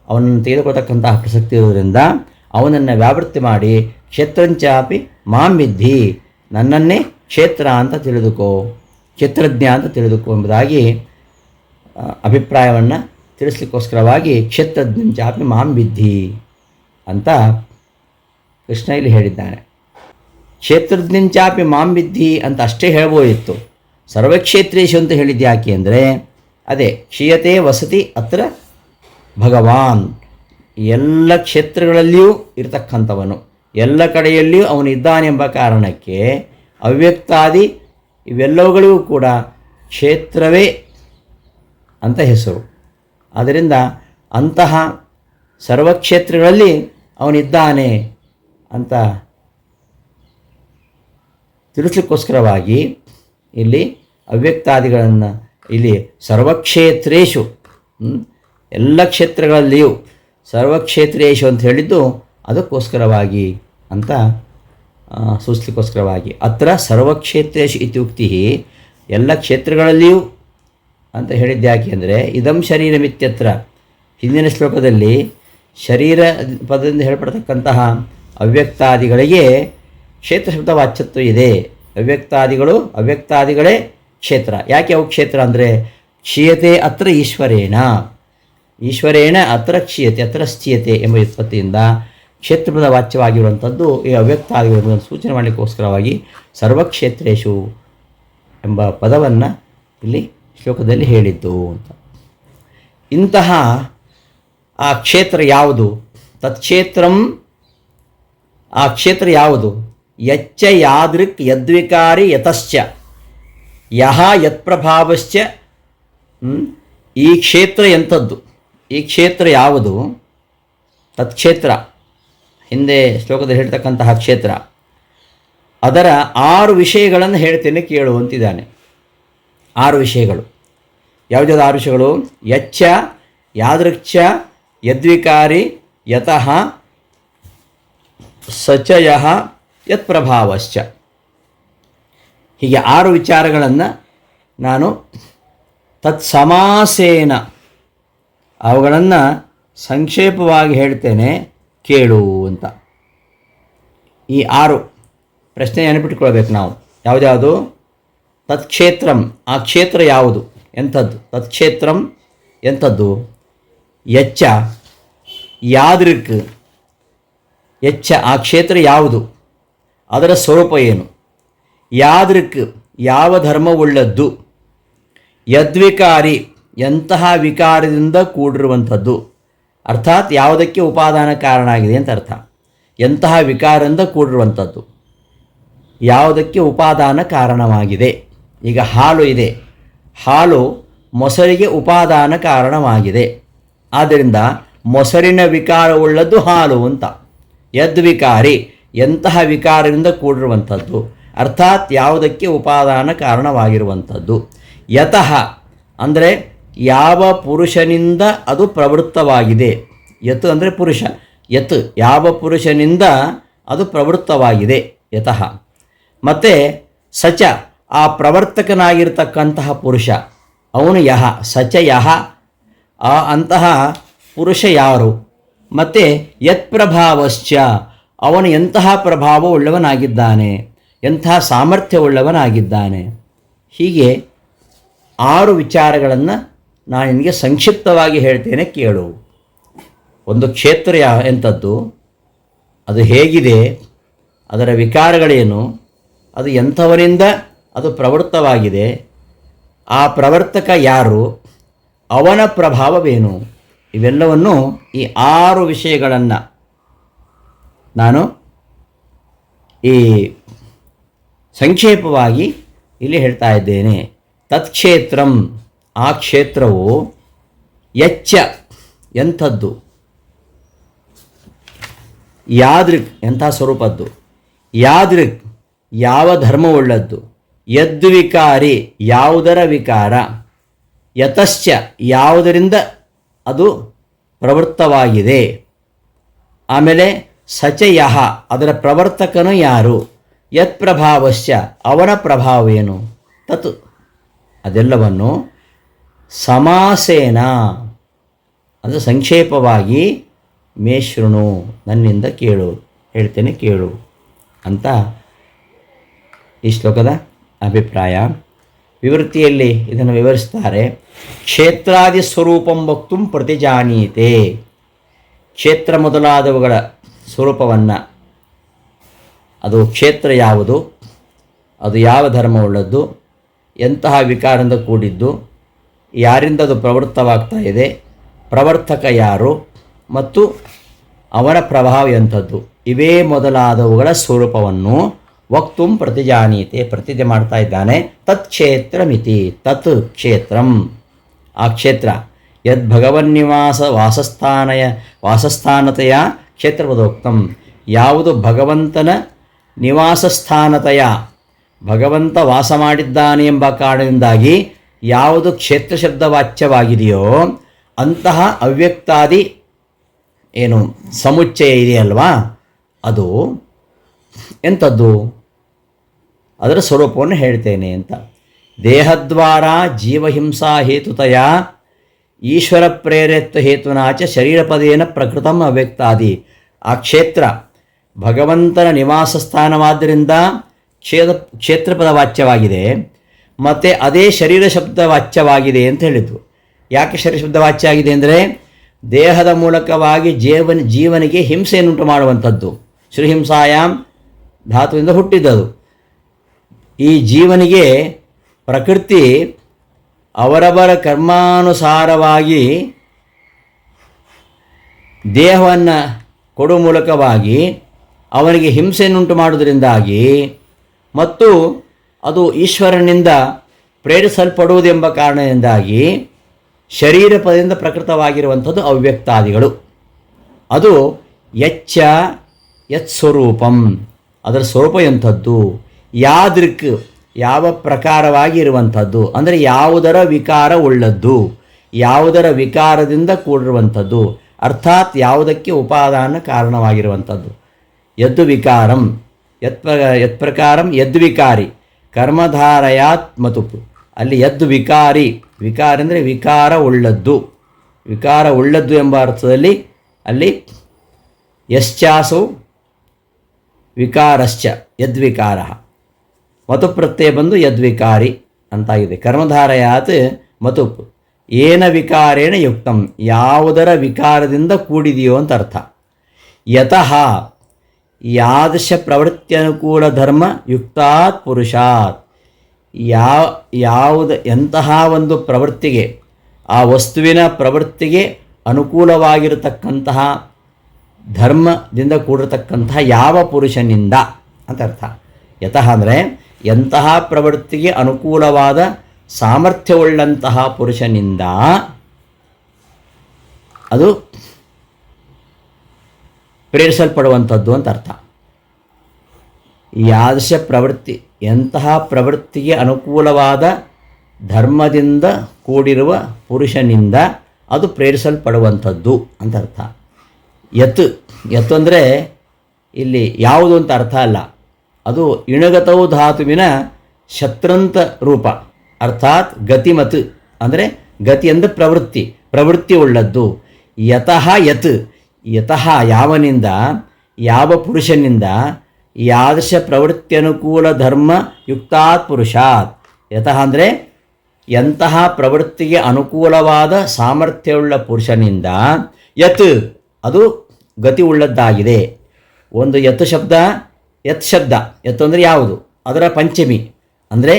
ಅವನನ್ನು ತೆಗೆದುಕೊಳ್ತಕ್ಕಂತಹ ಪ್ರಸಕ್ತಿ ಇರುವುದರಿಂದ ಅವನನ್ನು ವ್ಯಾವೃತ್ತಿ ಮಾಡಿ ಕ್ಷೇತ್ರಂಚಾಪಿ ಮಾಂ ವಿದ್ಧಿ, ನನ್ನನ್ನೇ ಕ್ಷೇತ್ರ ಅಂತ ತಿಳಿದುಕೋ, ಕ್ಷೇತ್ರಜ್ಞ ಅಂತ ತಿಳಿದುಕೋ ಎಂಬುದಾಗಿ ಅಭಿಪ್ರಾಯವನ್ನು ತಿಳಿಸ್ಲಿಕ್ಕೋಸ್ಕರವಾಗಿ ಕ್ಷೇತ್ರಜ್ಞಂಚಾಪಿ ಮಾಂ ವಿದ್ಧಿ ಅಂತ ಕೃಷ್ಣ ಇಲ್ಲಿ ಹೇಳಿದ್ದಾನೆ. ಕ್ಷೇತ್ರಜ್ಞಂಚಾಪಿ ಮಾಂ ವಿದ್ಧಿ ಅಂತ ಅಷ್ಟೇ ಹೇಳ್ಬೋದಿತ್ತು. ಸರ್ವಕ್ಷೇತ್ರೇಶು ಅಂತ ಹೇಳಿದ್ದು ಯಾಕೆ ಅಂದರೆ ಅದೇ ಕ್ಷೀಯತೆ ವಸತಿ ಅತ್ರ ಭಗವಾನ್, ಎಲ್ಲ ಕ್ಷೇತ್ರಗಳಲ್ಲಿಯೂ ಇರತಕ್ಕಂಥವನು, ಎಲ್ಲ ಕಡೆಯಲ್ಲಿಯೂ ಅವನು ಇದ್ದಾನೆಂಬ ಕಾರಣಕ್ಕೆ ಅವ್ಯಕ್ತಾದಿ ಇವೆಲ್ಲವುಗಳಿಗೂ ಕೂಡ ಕ್ಷೇತ್ರವೇ ಅಂತ ಹೆಸರು. ಆದ್ದರಿಂದ ಅಂತಹ ಸರ್ವಕ್ಷೇತ್ರಗಳಲ್ಲಿ ಅವನಿದ್ದಾನೆ ಅಂತ ತಿಳಿಸ್ಲಿಕ್ಕೋಸ್ಕರವಾಗಿ ಇಲ್ಲಿ ಅವ್ಯಕ್ತಾದಿಗಳನ್ನು ಇಲ್ಲಿ ಸರ್ವಕ್ಷೇತ್ರೇಷು, ಎಲ್ಲ ಕ್ಷೇತ್ರಗಳಲ್ಲಿಯೂ ಸರ್ವಕ್ಷೇತ್ರೇಷು ಅಂತ ಹೇಳಿದ್ದು ಅದಕ್ಕೋಸ್ಕರವಾಗಿ ಅಂತ ಸೂಚಿಸ್ಲಿಕ್ಕೋಸ್ಕರವಾಗಿ. ಅತ್ರ ಸರ್ವಕ್ಷೇತ್ರೇಷು ಇತ್ಯುಕ್ತಿ, ಎಲ್ಲ ಕ್ಷೇತ್ರಗಳಲ್ಲಿಯೂ ಅಂತ ಹೇಳಿದ್ಯಾಕೆ ಅಂದರೆ ಇದಂ ಶರೀರಮಿತ್ಯತ್ರ, ಹಿಂದಿನ ಶ್ಲೋಕದಲ್ಲಿ ಶರೀರ ಪದದಿಂದ ಹೇಳಪಡ್ತಕ್ಕಂತಹ ಅವ್ಯಕ್ತಾದಿಗಳಿಗೆ ಕ್ಷೇತ್ರ ಶಬ್ದ ವಾಚ್ಯತ್ವ ಇದೆ. ಅವ್ಯಕ್ತಾದಿಗಳೇ ಕ್ಷೇತ್ರ. ಯಾಕೆ ಅವು ಕ್ಷೇತ್ರ ಅಂದರೆ ಕ್ಷೀಯತೆ ಅತ್ರ ಈಶ್ವರೇಣ, ಈಶ್ವರೇಣ ಅತ್ರ ಕ್ಷೀಯತೆ ಅತ್ರ ಸ್ಥೀಯತೆ ಎಂಬ ವ್ಯುತ್ಪತ್ತಿಯಿಂದ ಕ್ಷೇತ್ರದ ವಾಚ್ಯವಾಗಿರುವಂಥದ್ದು ಈ ಅವ್ಯಕ್ತಾದಿಗಳನ್ನು ಸೂಚನೆ ಮಾಡಲಿಕ್ಕೋಸ್ಕರವಾಗಿ ಸರ್ವಕ್ಷೇತ್ರೇಷು ಎಂಬ ಪದವನ್ನು ಇಲ್ಲಿ ಶ್ಲೋಕದಲ್ಲಿ ಹೇಳಿದ್ದು ಅಂತ. ಇಂತಹ ಆ ಕ್ಷೇತ್ರ ಯಾವುದು? ತತ್ಕ್ಷೇತ್ರಂ, ಆ ಕ್ಷೇತ್ರ ಯಾವುದು? ಯಚ್ಚ ಯಾದೃಕ್ ಯದ್ವಿಕಾರಿ ಯತಶ್ಚ ಯಹ ಯತ್ಪ್ರಭಾವಶ್ಚ. ಈ ಕ್ಷೇತ್ರ ಎಂಥದ್ದು? ಈ ಕ್ಷೇತ್ರ ಯಾವುದು? ತತ್ಕ್ಷೇತ್ರ, ಹಿಂದೆ ಶ್ಲೋಕದಲ್ಲಿ ಹೇಳ್ತಕ್ಕಂತಹ ಕ್ಷೇತ್ರ, ಅದರ 6 ವಿಷಯಗಳನ್ನು ಹೇಳ್ತೇನೆ ಕೇಳು ಅಂತಿದ್ದಾನೆ. 6 ವಿಷಯಗಳು. ಯಾವುದ್ಯಾವುದು 6 ವಿಷಯಗಳು? ಯಚ್ಚ ಯಾದೃಚ್ಛ ಯದ್ವಿಕಾರಿ ಯತಃ ಸಚಯಃ ಯತ್ಪ್ರಭಾವಶ್ಚ. ಹೀಗೆ 6 ವಿಚಾರಗಳನ್ನು ನಾನು ತತ್ಸಮಾಸೇನ ಅವುಗಳನ್ನು ಸಂಕ್ಷೇಪವಾಗಿ ಹೇಳ್ತೇನೆ ಕೇಳು ಅಂತ. ಈ 6 ಪ್ರಶ್ನೆ ನೆನಪಿಟ್ಕೊಳ್ಬೇಕು ನಾವು. ಯಾವುದ್ಯಾವುದು? ತತ್ಕ್ಷೇತ್ರಂ, ಆ ಕ್ಷೇತ್ರ ಯಾವುದು? ಎಂಥದ್ದು? ತತ್ಕ್ಷೇತ್ರಂ ಎಂಥದ್ದು? ಯಚ್ಚ ಯಾದೃಕ್, ಯಚ್ಚ ಆ ಕ್ಷೇತ್ರ ಯಾವುದು? ಅದರ ಸ್ವರೂಪ ಏನು? ಯಾದೃಕ್ ಯಾವ ಧರ್ಮವುಳ್ಳದ್ದು, ಯದ್ವಿಕಾರಿ ಎಂತಹ ವಿಕಾರದಿಂದ ಕೂಡಿರುವಂಥದ್ದು, ಅರ್ಥಾತ್ ಯಾವುದಕ್ಕೆ ಉಪಾದಾನ ಕಾರಣ ಆಗಿದೆ ಅಂತ ಅರ್ಥ. ಎಂತಹ ವಿಕಾರದಿಂದ ಕೂಡಿರುವಂಥದ್ದು, ಯಾವುದಕ್ಕೆ ಉಪಾದಾನ ಕಾರಣವಾಗಿದೆ. ಈಗ ಹಾಲು ಇದೆ, ಹಾಲು ಮೊಸರಿಗೆ ಉಪಾದಾನ ಕಾರಣವಾಗಿದೆ, ಆದ್ದರಿಂದ ಮೊಸರಿನ ವಿಕಾರವುಳ್ಳದ್ದು ಹಾಲು ಅಂತ. ಯದ್ವಿಕಾರಿ ಎಂತಹ ವಿಕಾರದಿಂದ ಕೂಡಿರುವಂಥದ್ದು, ಅರ್ಥಾತ್ ಯಾವುದಕ್ಕೆ ಉಪಾದಾನ ಕಾರಣವಾಗಿರುವಂಥದ್ದು. ಯತಃ ಅಂದರೆ ಯಾವ ಪುರುಷನಿಂದ ಅದು ಪ್ರವೃತ್ತವಾಗಿದೆ. ಯತ್ ಅಂದರೆ ಪುರುಷ, ಯತ್ ಯಾವ ಪುರುಷನಿಂದ ಅದು ಪ್ರವೃತ್ತವಾಗಿದೆ, ಯತಃ. ಮತ್ತು ಸಚ ಆ ಪ್ರವರ್ತಕನಾಗಿರ್ತಕ್ಕಂತಹ ಪುರುಷ, ಅವನು ಯಹ, ಸಚ ಯಹ ಆ ಅಂತಹ ಪುರುಷ ಯಾರು. ಮತ್ತು ಯತ್ಪ್ರಭಾವಶ್ಚ ಅವನು ಎಂತಹ ಪ್ರಭಾವವುಳ್ಳವನಾಗಿದ್ದಾನೆ, ಎಂತಹ ಸಾಮರ್ಥ್ಯವುಳ್ಳವನಾಗಿದ್ದಾನೆ. ಹೀಗೆ 6 ವಿಚಾರಗಳನ್ನು ನಾನು ನಿನಗೆ ಸಂಕ್ಷಿಪ್ತವಾಗಿ ಹೇಳ್ತೇನೆ, ಕೇಳು. ಒಂದು ಕ್ಷೇತ್ರ ಎಂಥದ್ದು, ಅದು ಹೇಗಿದೆ, ಅದರ ವಿಕಾರಗಳೇನು, ಅದು ಎಂಥವರಿಂದ ಅದು ಪ್ರವೃತ್ತವಾಗಿದೆ, ಆ ಪ್ರವರ್ತಕ ಯಾರು, ಅವನ ಪ್ರಭಾವವೇನು, ಇವೆಲ್ಲವನ್ನು ಈ 6 ವಿಷಯಗಳನ್ನು ನಾನು ಈ ಸಂಕ್ಷೇಪವಾಗಿ ಇಲ್ಲಿ ಹೇಳ್ತಾ ಇದ್ದೇನೆ. ತತ್ಕ್ಷೇತ್ರಂ ಆ ಕ್ಷೇತ್ರವು ಯಚ್ಚ ಎಂಥದ್ದು, ಯಾದೃಕ್ ಎಂಥ ಸ್ವರೂಪದ್ದು, ಯಾದೃಕ್ ಯಾವ ಧರ್ಮವುಳ್ಳದ್ದು, ಯದ್ವಿಕಾರಿ ಯಾವುದರ ವಿಕಾರ, ಯತಶ್ಚ ಯಾವುದರಿಂದ ಅದು ಪ್ರವೃತ್ತವಾಗಿದೆ, ಆಮೇಲೆ ಸಚಯಃ ಅದರ ಪ್ರವರ್ತಕನು ಯಾರು, ಯತ್ ಪ್ರಭಾವಶ್ಚ ಅವನ ಪ್ರಭಾವೇನು, ತತ್ ಅದೆಲ್ಲವನ್ನು ಸಮಾಸೇನ ಅದು ಸಂಕ್ಷೇಪವಾಗಿ ಮೇ ಶೃಣು ನನ್ನಿಂದ ಕೇಳು, ಹೇಳ್ತೇನೆ ಕೇಳು ಅಂತ ಈ ಶ್ಲೋಕದ ಅಭಿಪ್ರಾಯ. ವಿವೃತ್ತಿಯಲ್ಲಿ ಇದನ್ನು ವಿವರಿಸ್ತಾರೆ. ಕ್ಷೇತ್ರಾದಿ ಸ್ವರೂಪಂ ವಕ್ತುಂ ಪ್ರತಿಜಾನೀತೆ, ಕ್ಷೇತ್ರ ಮೊದಲಾದವುಗಳ ಸ್ವರೂಪವನ್ನು, ಅದು ಕ್ಷೇತ್ರ ಯಾವುದು, ಅದು ಯಾವ ಧರ್ಮವುಳ್ಳದ್ದು, ಎಂತಹ ವಿಕಾರದಿಂದ ಕೂಡಿದ್ದು, ಯಾರಿಂದ ಅದು ಪ್ರವೃತ್ತವಾಗ್ತಾ ಇದೆ, ಪ್ರವರ್ತಕ ಯಾರು ಮತ್ತು ಅವನ ಪ್ರಭಾವ ಎಂಥದ್ದು, ಇವೇ ಮೊದಲಾದವುಗಳ ಸ್ವರೂಪವನ್ನು ವಕ್ತುಂ ಪ್ರತಿಜಾನೀತೆ ಪ್ರತಿಜ್ಞೆ ಮಾಡ್ತಾ ಇದ್ದಾನೆ. ತತ್ ಕ್ಷೇತ್ರಮಿತಿ, ತತ್ ಕ್ಷೇತ್ರಂ ಆ ಕ್ಷೇತ್ರ, ಯದ್ ಭಗವನ್ನಿವಾಸ ವಾಸಸ್ಥಾನತೆಯ ಕ್ಷೇತ್ರಪದೋಕ್ತಂ ಯಾವುದು ಭಗವಂತನ ನಿವಾಸ ಸ್ಥಾನತೆಯ ಭಗವಂತ ವಾಸ ಮಾಡಿದ್ದಾನೆ ಎಂಬ ಕಾರಣದಿಂದಾಗಿ ಯಾವುದು ಕ್ಷೇತ್ರ ಶಬ್ದವಾಚ್ಯವಾಗಿದೆಯೋ ಅಂತಹ ಅವ್ಯಕ್ತಾದಿ ಏನು ಸಮುಚ್ಚಯ ಇದೆಯಲ್ವಾ, ಅದು ಎಂಥದ್ದು, ಅದರ ಸ್ವರೂಪವನ್ನು ಹೇಳ್ತೇನೆ ಅಂತ. ದೇಹದ್ವಾರ ಜೀವಹಿಂಸಾ ಹೇತುತಯ ಈಶ್ವರ ಪ್ರೇರಿತ ಹೇತುನಾಚ ಶರೀರಪದೇನ ಪ್ರಕೃತಂ ಅವ್ಯಕ್ತಾದಿ. ಆ ಕ್ಷೇತ್ರ ಭಗವಂತನ ನಿವಾಸ ಸ್ಥಾನವಾದ್ದರಿಂದ ಕ್ಷೇತ್ರಪದ ವಾಚ್ಯವಾಗಿದೆ, ಮತ್ತು ಅದೇ ಶರೀರ ಶಬ್ದ ವಾಚ್ಯವಾಗಿದೆ ಅಂತ ಹೇಳಿದ್ರು. ಯಾಕೆ ಶರೀರ ಶಬ್ದ ವಾಚ್ಯ ಆಗಿದೆ ಅಂದರೆ ದೇಹದ ಮೂಲಕವಾಗಿ ಜೀವನಿಗೆ ಹಿಂಸೆಯನ್ನುಂಟು ಮಾಡುವಂಥದ್ದು, ಶ್ರೀಹಿಂಸಾಯಾಮ್ ಧಾತುವಿಂದ ಹುಟ್ಟಿದ್ದದು. ಈ ಜೀವನಿಗೆ ಪ್ರಕೃತಿ ಅವರವರ ಕರ್ಮಾನುಸಾರವಾಗಿ ದೇಹವನ್ನು ಕೊಡುವ ಮೂಲಕವಾಗಿ ಅವನಿಗೆ ಹಿಂಸೆಯನ್ನುಂಟು ಮಾಡುವುದರಿಂದಾಗಿ ಮತ್ತು ಅದು ಈಶ್ವರನಿಂದ ಪ್ರೇರಿಸಲ್ಪಡುವುದೆಂಬ ಕಾರಣದಿಂದಾಗಿ ಶರೀರ ಪದದಿಂದ ಪ್ರಕೃತವಾಗಿರುವಂಥದ್ದು ಅವ್ಯಕ್ತಾದಿಗಳು. ಅದು ಯಚ್ಚ ಯತ್ ಸ್ವರೂಪಂ ಅದರ ಸ್ವರೂಪ ಎಂಥದ್ದು, ಯಾದೃಕ್ ಯಾವ ಪ್ರಕಾರವಾಗಿ ಇರುವಂಥದ್ದು ಅಂದರೆ ಯಾವುದರ ವಿಕಾರ ಉಳ್ಳದ್ದು, ಯಾವುದರ ವಿಕಾರದಿಂದ ಕೂಡಿರುವಂಥದ್ದು, ಅರ್ಥಾತ್ ಯಾವುದಕ್ಕೆ ಉಪಾದಾನ ಕಾರಣವಾಗಿರುವಂಥದ್ದು. ಯದ್ದು ವಿಕಾರಂ ಯತ್ ಪ್ರಕಾರಂ ಯದ್ವಿಕಾರಿ ಕರ್ಮಧಾರಯಾತ್ ಮತುಪು, ಅಲ್ಲಿ ಯದ್ದು ವಿಕಾರಿ, ವಿಕಾರ ಅಂದರೆ ವಿಕಾರ ಉಳ್ಳದ್ದು, ವಿಕಾರ ಉಳ್ಳದ್ದು ಎಂಬ ಅರ್ಥದಲ್ಲಿ ಅಲ್ಲಿ ಯಶ್ಚಾಸು ವಿಕಾರಶ್ಚ ಯದ್ವಿಕಾರ, ಮತು ಪ್ರತ್ಯಯ ಬಂದು ಯದ್ವಿಕಾರಿ ಅಂತಾಗಿದೆ. ಕರ್ಮಧಾರಯಾತ್ ಮತುಪ್ ಏನ ವಿಕಾರೇಣ ಯುಕ್ತಂ ಯಾವುದರ ವಿಕಾರದಿಂದ ಕೂಡಿದೆಯೋ ಅಂತ ಅರ್ಥ. ಯತಃ ಯಾದೃಶ ಪ್ರವೃತ್ತಿಯನುಕೂಲ ಧರ್ಮ ಯುಕ್ತಾತ್ ಪುರುಷಾತ್. ಎಂತಹ ಒಂದು ಪ್ರವೃತ್ತಿಗೆ, ಆ ವಸ್ತುವಿನ ಪ್ರವೃತ್ತಿಗೆ ಅನುಕೂಲವಾಗಿರತಕ್ಕಂತಹ ಧರ್ಮದಿಂದ ಕೂಡಿರತಕ್ಕಂತಹ ಯಾವ ಪುರುಷನಿಂದ ಅಂತ ಅರ್ಥ. ಯತಃ ಅಂದರೆ ಎಂತಹ ಪ್ರವೃತ್ತಿಗೆ ಅನುಕೂಲವಾದ ಸಾಮರ್ಥ್ಯವುಳ್ಳಂತಹ ಪುರುಷನಿಂದ ಅದು ಪ್ರೇರಿಸಲ್ಪಡುವಂಥದ್ದು ಅಂತ ಅರ್ಥ. ಯಾದೃಶ ಪ್ರವೃತ್ತಿ, ಎಂತಹ ಪ್ರವೃತ್ತಿಗೆ ಅನುಕೂಲವಾದ ಧರ್ಮದಿಂದ ಕೂಡಿರುವ ಪುರುಷನಿಂದ ಅದು ಪ್ರೇರಿಸಲ್ಪಡುವಂಥದ್ದು ಅಂತ ಅರ್ಥ. ಯತ್ ಅಂದರೆ ಇಲ್ಲಿ ಯಾವುದು ಅಂತ ಅರ್ಥ ಅಲ್ಲ, ಅದು ಇಣಗತವು ಧಾತುವಿನ ಶತ್ರಂತ ರೂಪ, ಅರ್ಥಾತ್ ಗತಿಮತ್ ಅಂದರೆ ಗತಿ ಅಂದರೆ ಪ್ರವೃತ್ತಿ ಉಳ್ಳದ್ದು. ಯತಃ ಯತಃ ಯಾವನಿಂದ, ಯಾವ ಪುರುಷನಿಂದ ಯಾದೃಶ ಪ್ರವೃತ್ತಿಯನುಕೂಲ ಧರ್ಮ ಯುಕ್ತಾತ್ ಪುರುಷಾತ್. ಯತಃ ಅಂದರೆ ಎಂತಹ ಪ್ರವೃತ್ತಿಗೆ ಅನುಕೂಲವಾದ ಸಾಮರ್ಥ್ಯವುಳ್ಳ ಪುರುಷನಿಂದ, ಯತ್ ಅದು ಗತಿ ಉಳ್ಳದ್ದಾಗಿದೆ. ಒಂದು ಯತ್ ಶಬ್ದ ಯತ್ ಅಂದರೆ ಯಾವುದು, ಅದರ ಪಂಚಮಿ ಅಂದರೆ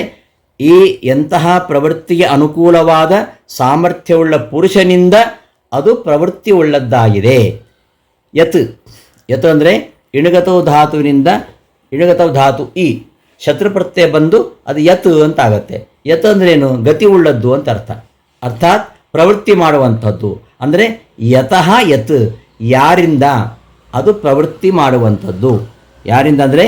ಈ ಎಂತಹ ಪ್ರವೃತ್ತಿಗೆ ಅನುಕೂಲವಾದ ಸಾಮರ್ಥ್ಯವುಳ್ಳ ಪುರುಷನಿಂದ ಅದು ಪ್ರವೃತ್ತಿ ಉಳ್ಳದ್ದಾಗಿದೆ. ಯತ್ ಅಂದರೆ ಇಣಗತವು ಧಾತುವಿನಿಂದ, ಇಣಗತವು ಧಾತು ಈ ಶತ್ರುಪ್ರತ್ಯಯ ಬಂದು ಅದು ಯತ್ ಅಂತ ಆಗುತ್ತೆ. ಯತ್ ಅಂದ್ರೇನು, ಗತಿ ಉಳ್ಳದ್ದು ಅಂತ ಅರ್ಥ, ಅರ್ಥಾತ್ ಪ್ರವೃತ್ತಿ ಮಾಡುವಂಥದ್ದು. ಅಂದರೆ ಯತಃ ಯತ್ ಯಾರಿಂದ, ಅದು ಪ್ರವೃತ್ತಿ ಮಾಡುವಂಥದ್ದು. ಯಾರಿಂದ ಅಂದರೆ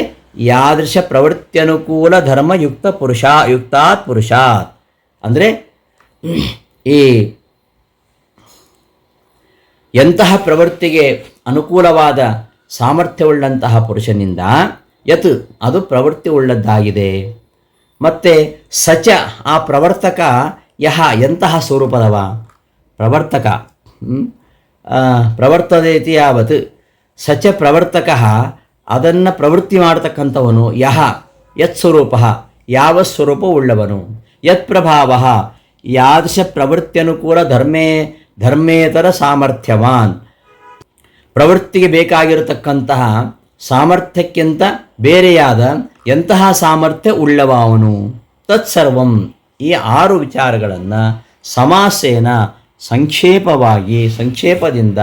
ಯಾದೃಶ ಪ್ರವೃತ್ತಿಯನುಕೂಲ ಧರ್ಮ ಯುಕ್ತಾತ್ ಪುರುಷಾತ್. ಅಂದರೆ ಈ ಎಂತಹ ಪ್ರವೃತ್ತಿಗೆ ಅನುಕೂಲವಾದ ಸಾಮರ್ಥ್ಯವುಳ್ಳಂತಹ ಪುರುಷನಿಂದ ಯತ್ ಅದು ಪ್ರವೃತ್ತಿ ಉಳ್ಳದ್ದಾಗಿದೆ. ಮತ್ತು ಸಚ ಆ ಪ್ರವರ್ತಕ ಯಹ ಎಂತಹ ಸ್ವರೂಪದವ, ಪ್ರವರ್ತಕ ಪ್ರವರ್ತದೇತಿ ಯಾವತ್ ಸಚ ಪ್ರವರ್ತಕ ಅದನ್ನು ಪ್ರವೃತ್ತಿ ಮಾಡತಕ್ಕಂಥವನು, ಯಹ ಯತ್ ಸ್ವರೂಪ ಯಾವ ಸ್ವರೂಪವುಳ್ಳವನು, ಯತ್ ಪ್ರಭಾವ ಯಾದೃಶ ಪ್ರವೃತ್ತಿಯನುಕೂಲ ಧರ್ಮೇತರ ಸಾಮರ್ಥ್ಯವಾನ್, ಪ್ರವೃತ್ತಿಗೆ ಬೇಕಾಗಿರತಕ್ಕಂತಹ ಸಾಮರ್ಥ್ಯಕ್ಕಿಂತ ಬೇರೆಯಾದ ಎಂತಹ ಸಾಮರ್ಥ್ಯ ಉಳ್ಳವ ಅವನು. ತತ್ಸರ್ವಂ ಈ 6 ವಿಚಾರಗಳನ್ನು ಸಮಾಸೇನ ಸಂಕ್ಷೇಪದಿಂದ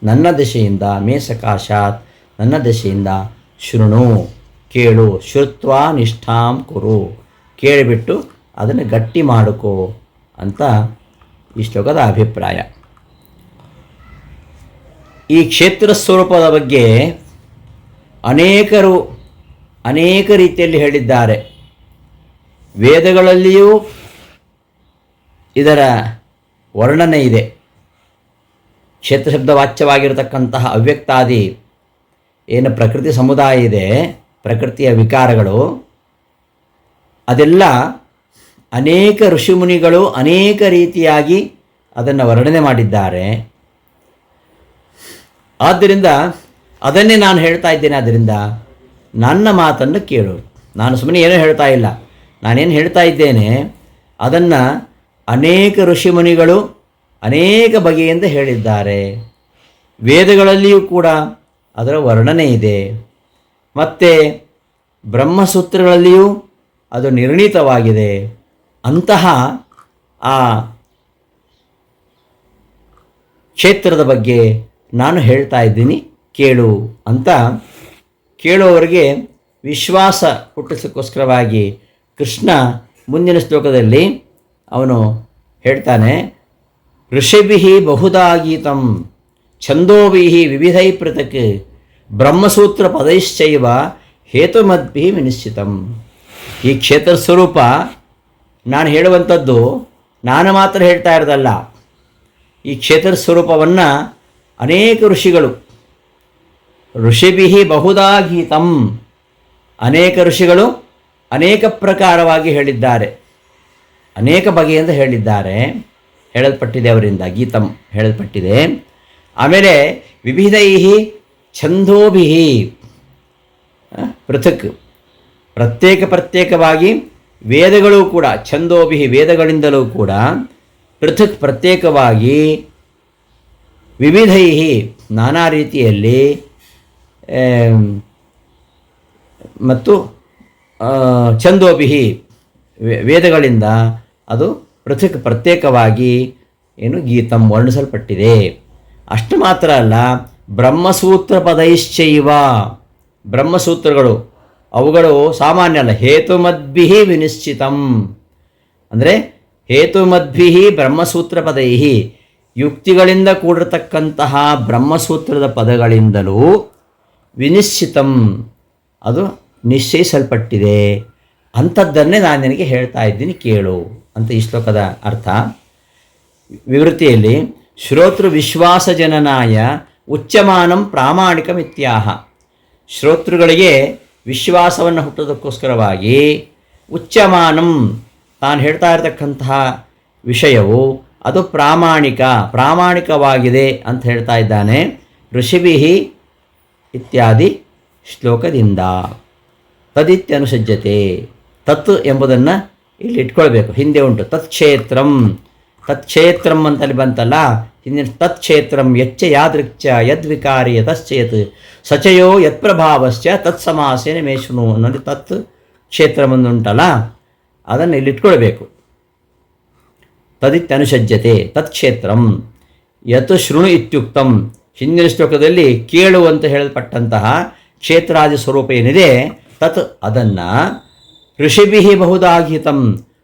ನನ್ನ ದಶೆಯಿಂದ ಮೇ ಸಕಾಶಾತ್ ನನ್ನ ದಶೆಯಿಂದ ಶೃಣು ಕೇಳು, ಶ್ರುತ್ವಾ ನಿಷ್ಠಾಂ ಕುರು ಕೇಳಿಬಿಟ್ಟು ಅದನ್ನು ಗಟ್ಟಿ ಮಾಡಿಕೋ ಅಂತ ಈ ಶ್ಲೋಕದ ಅಭಿಪ್ರಾಯ. ಈ ಕ್ಷೇತ್ರ ಸ್ವರೂಪದ ಬಗ್ಗೆ ಅನೇಕರು ಅನೇಕ ರೀತಿಯಲ್ಲಿ ಹೇಳಿದ್ದಾರೆ. ವೇದಗಳಲ್ಲಿಯೂ ಇದರ ವರ್ಣನೆ ಇದೆ. ಕ್ಷೇತ್ರ ಶಬ್ದ ವಾಚ್ಯವಾಗಿರತಕ್ಕಂತಹ ಅವ್ಯಕ್ತಾದಿ ಏನು ಪ್ರಕೃತಿ ಸಮುದಾಯ ಇದೆ, ಪ್ರಕೃತಿಯ ವಿಕಾರಗಳು, ಅದೆಲ್ಲ ಅನೇಕ ಋಷಿಮುನಿಗಳು ಅನೇಕ ರೀತಿಯಾಗಿ ಅದನ್ನು ವರ್ಣನೆ ಮಾಡಿದ್ದಾರೆ. ಆದ್ದರಿಂದ ಅದನ್ನೇ ನಾನು ಹೇಳ್ತಾ ಇದ್ದೇನೆ. ಆದ್ದರಿಂದ ನನ್ನ ಮಾತನ್ನು ಕೇಳು. ನಾನು ಸುಮ್ಮನೆ ಏನೂ ಹೇಳ್ತಾ ಇಲ್ಲ, ನಾನೇನು ಹೇಳ್ತಾ ಇದ್ದೇನೆ ಅದನ್ನು ಅನೇಕ ಋಷಿಮುನಿಗಳು ಅನೇಕ ಬಗೆಯಿಂದ ಹೇಳಿದ್ದಾರೆ. ವೇದಗಳಲ್ಲಿಯೂ ಕೂಡ ಅದರ ವರ್ಣನೆ ಇದೆ. ಮತ್ತು ಬ್ರಹ್ಮಸೂತ್ರಗಳಲ್ಲಿಯೂ ಅದು ನಿರ್ಣೀತವಾಗಿದೆ. ಅಂತಹ ಆ ಕ್ಷೇತ್ರದ ಬಗ್ಗೆ ನಾನು ಹೇಳ್ತಾ ಇದ್ದೀನಿ, ಕೇಳು ಅಂತ ಕೇಳುವವರಿಗೆ ವಿಶ್ವಾಸ ಹುಟ್ಟಿಸೋಕ್ಕೋಸ್ಕರವಾಗಿ ಕೃಷ್ಣ ಮುಂದಿನ ಶ್ಲೋಕದಲ್ಲಿ ಅವನು ಹೇಳ್ತಾನೆ, ಋಷಿಭಿಃ ಬಹುಧಾ ಗೀತಂ ಛಂದೋಭಿಃ ವಿವಿಧೈ ಪೃಥಕ್ ಬ್ರಹ್ಮಸೂತ್ರ ಪದೈಶ್ಚೈವ ಹೇತುಮದ್ಭಿಃ ವಿನಿಶ್ಚಿತಂ. ಈ ಕ್ಷೇತ್ರ ಸ್ವರೂಪ ನಾನು ಹೇಳುವಂಥದ್ದು ನಾನು ಮಾತ್ರ ಹೇಳ್ತಾ ಇರೋದಲ್ಲ. ಈ ಕ್ಷೇತ್ರ ಸ್ವರೂಪವನ್ನು ಅನೇಕ ಋಷಿಗಳು, ಋಷಿಭಿಃ ಬಹುಧಾ ಗೀತಂ, ಅನೇಕ ಋಷಿಗಳು ಅನೇಕ ಪ್ರಕಾರವಾಗಿ ಹೇಳಿದ್ದಾರೆ, ಅನೇಕ ಬಗೆಯಿಂದ ಹೇಳಿದ್ದಾರೆ, ಹೇಳಲ್ಪಟ್ಟಿದೆ ಅವರಿಂದ, ಗೀತಂ ಹೇಳಲ್ಪಟ್ಟಿದೆ. ಆಮೇಲೆ ವಿವಿಧೈಃ ಛಂದೋಭಿಃ ಪೃಥಕ್, ಪ್ರತ್ಯೇಕವಾಗಿ ವೇದಗಳು ಕೂಡ, ಛಂದೋಭಿಃ ವೇದಗಳಿಂದಲೂ ಕೂಡ ಪೃಥಕ್ ಪ್ರತ್ಯೇಕವಾಗಿ, ವಿವಿಧೈಃ ನಾನಾ ರೀತಿಯಲ್ಲಿ, ಮತ್ತು ಛಂದೋಭಿಹಿ ವೇದಗಳಿಂದ ಅದು ಪ್ರತ್ಯೇಕವಾಗಿ ಏನು ಗೀತಂ ವರ್ಣಿಸಲ್ಪಟ್ಟಿದೆ. ಅಷ್ಟು ಮಾತ್ರ ಅಲ್ಲ, ಬ್ರಹ್ಮಸೂತ್ರ ಪದೈಶ್ಚೈವ, ಬ್ರಹ್ಮಸೂತ್ರಗಳು ಅವುಗಳು ಸಾಮಾನ್ಯ ಅಲ್ಲ. ಹೇತುಮದ್ಭಿಃ ವಿನಿಶ್ಚಿತಂ ಅಂದರೆ ಹೇತುಮದ್ಭಿಃ ಬ್ರಹ್ಮಸೂತ್ರ ಪದೈಃ, ಯುಕ್ತಿಗಳಿಂದ ಕೂಡಿರತಕ್ಕಂತಹ ಬ್ರಹ್ಮಸೂತ್ರದ ಪದಗಳಿಂದಲೂ ವಿನಿಶ್ಚಿತಂ ಅದು ನಿಶ್ಚಯಿಸಲ್ಪಟ್ಟಿದೆ. ಅಂಥದ್ದನ್ನೇ ನಾನು ನಿನಗೆ ಹೇಳ್ತಾ ಇದ್ದೀನಿ ಕೇಳು ಅಂತ ಈ ಶ್ಲೋಕದ ಅರ್ಥ. ವಿವೃತ್ತಿಯಲ್ಲಿ ಶ್ರೋತೃ ವಿಶ್ವಾಸ ಜನನಾಯ ಉಚ್ಚಮಾನಂ ಪ್ರಾಮಾಣಿಕಮಿತ್ಯಾಹ, ಶ್ರೋತೃಗಳಿಗೆ ವಿಶ್ವಾಸವನ್ನು ಹುಟ್ಟೋದಕ್ಕೋಸ್ಕರವಾಗಿ ಉಚ್ಚಮಾನಂ ತಾನು ಹೇಳ್ತಾ ಇರತಕ್ಕಂತಹ ವಿಷಯವು ಅದು ಪ್ರಾಮಾಣಿಕವಾಗಿದೆ ಅಂತ ಹೇಳ್ತಾ ಇದ್ದಾನೆ ಋಷಿಭಿಃ ಇತ್ಯಾದಿ ಶ್ಲೋಕದಿಂದ. ತದಿತ್ಯನುಸಜ್ಜತೆ, ತತ್ ಎಂಬುದನ್ನು ಇಲ್ಲಿ ಇಟ್ಕೊಳ್ಬೇಕು. ಹಿಂದೆ ಉಂಟು ತತ್ಕ್ಷೇತ್ರಂ ಅಂತಲ್ಲಿ ಬಂತಲ್ಲ, ಹಿಂದಿನ ತತ್ಕ್ಷೇತ್ರಂ ಯಚ್ಚ ಯಾದೃಕ್ಚ ಯದ್ವಿಕಾರಿ ಯತಶ್ಚೇತ್ ಸಚಯೋ ಯತ್ಪ್ರಭಾವಶ್ಚ ತತ್ಸಮಾಸೇನ ಮೇಷುನು ಅನ್ನೋದು ತತ್ ಕ್ಷೇತ್ರಮೊಂದುಂಟಲ್ಲ, ಅದನ್ನು ಇಲ್ಲಿ ಇಟ್ಕೊಳ್ಬೇಕು. ತದಿತ್ಯನುಸಜ್ಜತೆ ತತ್ಕ್ಷೇತ್ರಂ ಯತ್ ಶೃಣು ಇತ್ಯುಕ್ತಂ, ಹಿಂದಿನ ಶ್ಲೋಕದಲ್ಲಿ ಕೇಳು ಅಂತ ಹೇಳಲ್ಪಟ್ಟಂತಹ ಕ್ಷೇತ್ರಾದಿ ಸ್ವರೂಪ ಏನಿದೆ ತತ್ ಅದನ್ನು ಋಷಿಭಿಃ ಬಹುಧಾ ಗೀತಂ,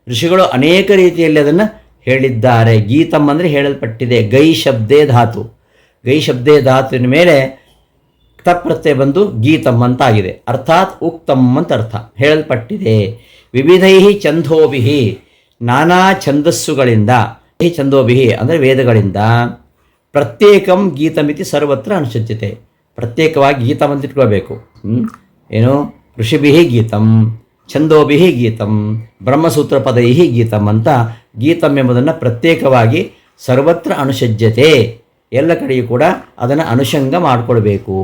ಋಷಿಗಳು ಅನೇಕ ರೀತಿಯಲ್ಲಿ ಅದನ್ನು ಹೇಳಿದ್ದಾರೆ. ಗೀತಂ ಅಂದರೆ ಹೇಳಲ್ಪಟ್ಟಿದೆ. ಗೈ ಶಬ್ದೇ ಧಾತುವಿನ ಮೇಲೆ ತಪ್ರತ್ಯಯ ಬಂದು ಗೀತಂ ಅಂತಾಗಿದೆ. ಅರ್ಥಾತ್ ಉಕ್ತಂ ಅಂತ ಅರ್ಥ, ಹೇಳಲ್ಪಟ್ಟಿದೆ. ವಿವಿಧೈ ಛಂದೋಭಿಃ, ನಾನಾ ಛಂದಸ್ಸುಗಳಿಂದ, ಛಂದೋಭಿಃ ಅಂದರೆ ವೇದಗಳಿಂದ, ಪ್ರತ್ಯೇಕಂ ಗೀತಮಿತಿ ಸರ್ವತ್ರ ಅನುಸಜ್ಜತೆ, ಪ್ರತ್ಯೇಕವಾಗಿ ಗೀತಂ ಅಂತ ಇಟ್ಕೋಬೇಕು. ಏನು ಋಷಿಭಿಃ ಗೀತಂ, ಛಂದೋಭಿಃ ಗೀತಂ, ಬ್ರಹ್ಮಸೂತ್ರ ಪದೈಃ ಗೀತಂ ಅಂತ ಗೀತಂ ಎಂಬುದನ್ನು ಪ್ರತ್ಯೇಕವಾಗಿ ಸರ್ವತ್ರ ಅನುಸಜ್ಜತೆ, ಎಲ್ಲ ಕಡೆಯೂ ಕೂಡ ಅದನ್ನು ಅನುಷಂಗ ಮಾಡಿಕೊಳ್ಬೇಕು.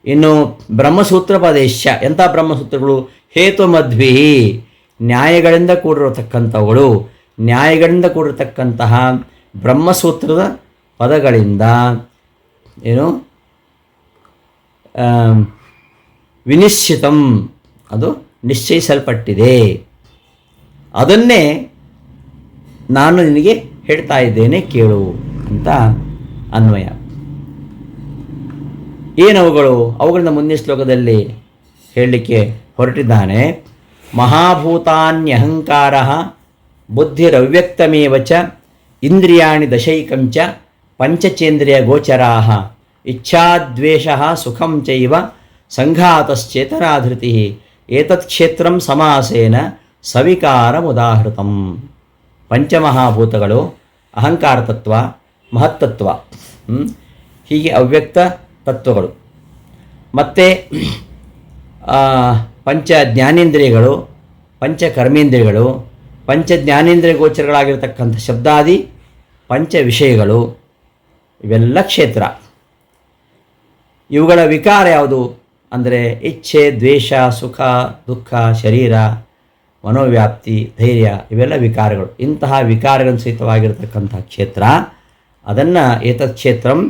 ಇನ್ನು ಬ್ರಹ್ಮಸೂತ್ರ ಪದೇಶ, ಎಂಥ ಬ್ರಹ್ಮಸೂತ್ರಗಳು? ಹೇತುಮದ್ಭಿಃ, ನ್ಯಾಯಗಳಿಂದ ಕೂಡಿರತಕ್ಕಂಥವುಗಳು, ನ್ಯಾಯಗಳಿಂದ ಕೂಡಿರತಕ್ಕಂತಹ ಬ್ರಹ್ಮಸೂತ್ರದ ಪದಗಳಿಂದ ಏನು ವಿನಿಶ್ಚಿತಂ ಅದು ನಿಶ್ಚಯಿಸಲ್ಪಟ್ಟಿದೆ. ಅದನ್ನೇ ನಾನು ನಿನಗೆ ಹೇಳ್ತಾ ಇದ್ದೇನೆ ಕೇಳು ಅಂತ ಅನ್ವಯ. ಏನವುಗಳು? ಅವುಗಳನ್ನ ಮುಂದಿನ ಶ್ಲೋಕದಲ್ಲಿ ಹೇಳಲಿಕ್ಕೆ ಹೊರಟಿದ್ದಾನೆ. ಮಹಾಭೂತಾನ್ಯಹಂಕಾರ ಬುದ್ಧಿರವ್ಯಕ್ತಮೇವ ಚ ಇಂದ್ರಿಯಾಣಿ ದಶೈಕಂಚ ಪಂಚಚೇಂದ್ರಿಯ ಗೋಚರಾ ಇಚ್ಛಾದ್ವೇಷ ಸುಖಂ ಚೈವ ಸಂಘಾತಶ್ಚೇತನಾಧೃತಿ ಏತತ್ ಕ್ಷೇತ್ರಂ ಸಮಾಸೇನ ಸವಿಕಾರಮುದಾಹೃತಂ. ಪಂಚಮಹಾಭೂತಗಳು, ಅಹಂಕಾರ ತತ್ವ, ಮಹತ್ತತ್ವ, ಹೀಗೆ ಅವ್ಯಕ್ತ ತತ್ವಗಳು, ಮತ್ತು ಪಂಚ ಜ್ಞಾನೇಂದ್ರಿಯಗಳು, ಪಂಚ ಕರ್ಮೇಂದ್ರಿಯಗಳು, ಪಂಚ ಜ್ಞಾನೇಂದ್ರಿಯ ಗೋಚರಗಳಾಗಿರ್ತಕ್ಕಂಥ ಶಬ್ದಾದಿ ಪಂಚ ವಿಷಯಗಳು, ಇವೆಲ್ಲ ಕ್ಷೇತ್ರ. ಇವುಗಳ ವಿಕಾರ ಯಾವುದು ಅಂದರೆ ಇಚ್ಛೆ, ದ್ವೇಷ, ಸುಖ, ದುಃಖ, ಶರೀರ, ಮನೋವ್ಯಾಪ್ತಿ, ಧೈರ್ಯ, ಇವೆಲ್ಲ ವಿಕಾರಗಳು. ಇಂತಹ ವಿಕಾರಗಳು ಸಹಿತವಾಗಿರತಕ್ಕಂಥ ಕ್ಷೇತ್ರ, ಅದನ್ನು ಏತತ್ ಕ್ಷೇತ್ರಂ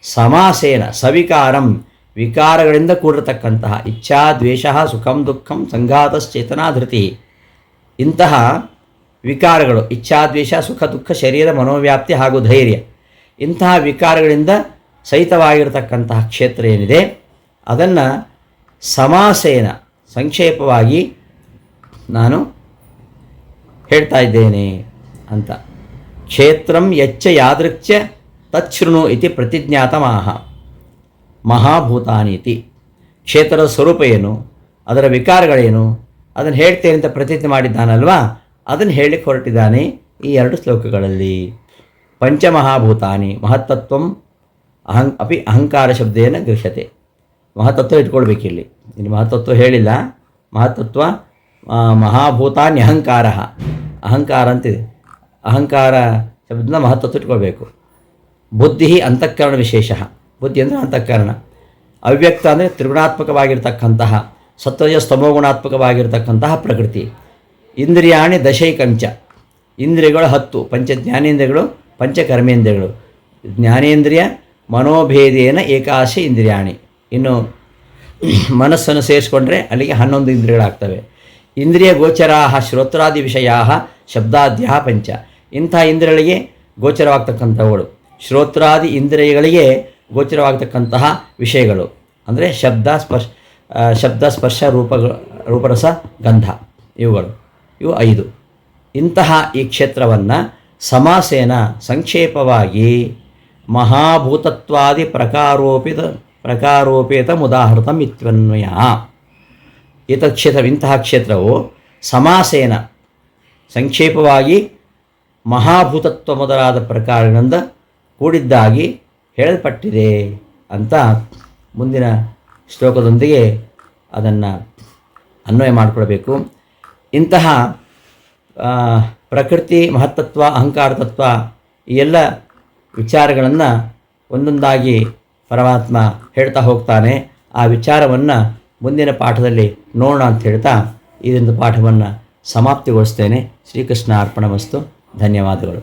ಸಮಾಸೇನ ಸವಿಕಾರಂ, ವಿಕಾರಗಳಿಂದ ಕೂಡಿರತಕ್ಕಂತಹ ಇಚ್ಛಾ, ದ್ವೇಷ, ಸುಖಂ, ದುಃಖಂ, ಸಂಘಾತಶ್ಚೇತನಾಧೃತಿ, ಇಂತಹ ವಿಕಾರಗಳು ಇಚ್ಛಾದ್ವೇಷ, ಸುಖ, ದುಃಖ, ಶರೀರ, ಮನೋವ್ಯಾಪ್ತಿ ಹಾಗೂ ಧೈರ್ಯ, ಇಂತಹ ವಿಕಾರಗಳಿಂದ ಸಹಿತವಾಗಿರತಕ್ಕಂತಹ ಕ್ಷೇತ್ರ ಏನಿದೆ ಅದನ್ನು ಸಮಾಸೇನ ಸಂಕ್ಷೇಪವಾಗಿ ನಾನು ಹೇಳ್ತಾ ಇದ್ದೇನೆ ಅಂತ. ಕ್ಷೇತ್ರಂ ಯಚ್ಚ ಯಾದೃಚ್ಛ ತಚ್ಛೃಣು ಇತಿ ಪ್ರತಿಜ್ಞಾತಮಾಹ ಮಹಾಭೂತಾನೀತಿ. ಕ್ಷೇತ್ರದ ಸ್ವರೂಪ ಏನು, ಅದರ ವಿಕಾರಗಳೇನು, ಅದನ್ನು ಹೇಳ್ತೇನೆ ಅಂತ ಪ್ರತಿಜ್ಞೆ ಮಾಡಿದ್ದಾನಲ್ವಾ, ಅದನ್ನು ಹೇಳಲಿಕ್ಕೆ ಹೊರಟಿದ್ದಾನೆ ಈ ಎರಡು ಶ್ಲೋಕಗಳಲ್ಲಿ. ಪಂಚಮಹಾಭೂತಾನಿ ಮಹತ್ತತ್ವಂ ಅಪಿ ಅಹಂಕಾರ ಶಬ್ದೇನ ಗೃಹ್ಯತೆ. ಮಹತ್ತತ್ವ ಇಟ್ಕೊಳ್ಬೇಕಿಲ್ಲಿ, ಇಲ್ಲಿ ಮಹತ್ತತ್ವ ಹೇಳಿಲ್ಲ. ಮಹತ್ತತ್ವ ಮಹಾಭೂತಾನ್ಯ ಅಹಂಕಾರ, ಅಹಂಕಾರ ಅಂತಿದೆ. ಅಹಂಕಾರ ಶಬ್ದದಿಂದ ಮಹತ್ತತ್ವ ಇಟ್ಕೊಳ್ಬೇಕು. ಬುದ್ಧಿ ಅಂತಃಕರಣ ವಿಶೇಷ, ಬುದ್ಧಿ ಅಂದರೆ ಅಂತಃಕರಣ. ಅವ್ಯಕ್ತ ಅಂದರೆ ತ್ರಿಗುಣಾತ್ಮಕವಾಗಿರ್ತಕ್ಕಂತಹ ಸತ್ವಜ ಸ್ತಮೋಗುಣಾತ್ಮಕವಾಗಿರ್ತಕ್ಕಂತಹ ಪ್ರಕೃತಿ. ಇಂದ್ರಿಯಾಣಿ ದಶೈಕಂಚ, ಇಂದ್ರಿಯಗಳು 10, ಪಂಚ ಜ್ಞಾನೇಂದ್ರಿಯಗಳು, ಪಂಚ ಕರ್ಮೇಂದ್ರಿಯಗಳು. ಜ್ಞಾನೇಂದ್ರಿಯ ಮನೋಭೇದೇನ ಏಕಾಶ ಇಂದ್ರಿಯಾಣಿ. ಇನ್ನು ಮನಸ್ಸನ್ನು ಸೇರಿಸ್ಕೊಂಡ್ರೆ ಅಲ್ಲಿಗೆ 11 ಇಂದ್ರಿಯಗಳಾಗ್ತವೆ. ಇಂದ್ರಿಯ ಗೋಚರಾ ಶ್ರೋತ್ರಾದಿ ವಿಷಯ ಶಬ್ದಾದ್ಯ ಪಂಚ. ಇಂಥ ಇಂದ್ರಿಯಗಳಿಗೆ ಗೋಚರವಾಗ್ತಕ್ಕಂಥವುಗಳು, ಶ್ರೋತ್ರಾದಿ ಇಂದ್ರಿಯಗಳಿಗೆ ಗೋಚರವಾಗ್ತಕ್ಕಂತಹ ವಿಷಯಗಳು ಅಂದರೆ ಶಬ್ದ ಸ್ಪರ್ಶ ರೂಪರಸ ಗಂಧ, ಇವು 5. ಇಂತಹ ಈ ಕ್ಷೇತ್ರವನ್ನು ಸಮಾಸೇನ ಸಂಕ್ಷೇಪವಾಗಿ ಮಹಾಭೂತತ್ವಾದಿ ಪ್ರಕಾರೋಪೇತ ಮುದಾಹೃತಂ ಇತ್ಯನ್ವಯ. ಇಂತಹ ಕ್ಷೇತ್ರವು ಸಮಾಸೇನ ಸಂಕ್ಷೇಪವಾಗಿ ಮಹಾಭೂತತ್ವ ಮೊದಲಾದ ಪ್ರಕಾರಗಳಿಂದ ಕೂಡಿದ್ದಾಗಿ ಹೇಳಲ್ಪಟ್ಟಿದೆ ಅಂತ ಮುಂದಿನ ಶ್ಲೋಕದೊಂದಿಗೆ ಅದನ್ನು ಅನ್ವಯ ಮಾಡಿಕೊಳ್ಬೇಕು. ಇಂತಹ ಪ್ರಕೃತಿ ಮಹತ್ತತ್ವ ಅಹಂಕಾರ ತತ್ವ ಈ ಎಲ್ಲ ವಿಚಾರಗಳನ್ನು ಒಂದೊಂದಾಗಿ ಪರಮಾತ್ಮ ಹೇಳ್ತಾ ಹೋಗ್ತಾನೆ. ಆ ವಿಚಾರವನ್ನು ಮುಂದಿನ ಪಾಠದಲ್ಲಿ ನೋಡೋಣ ಅಂತ ಹೇಳ್ತಾ ಇದೊಂದು ಪಾಠವನ್ನು ಸಮಾಪ್ತಿಗೊಳಿಸ್ತೇನೆ. ಶ್ರೀಕೃಷ್ಣ ಅರ್ಪಣಮಸ್ತು. ಧನ್ಯವಾದಗಳು.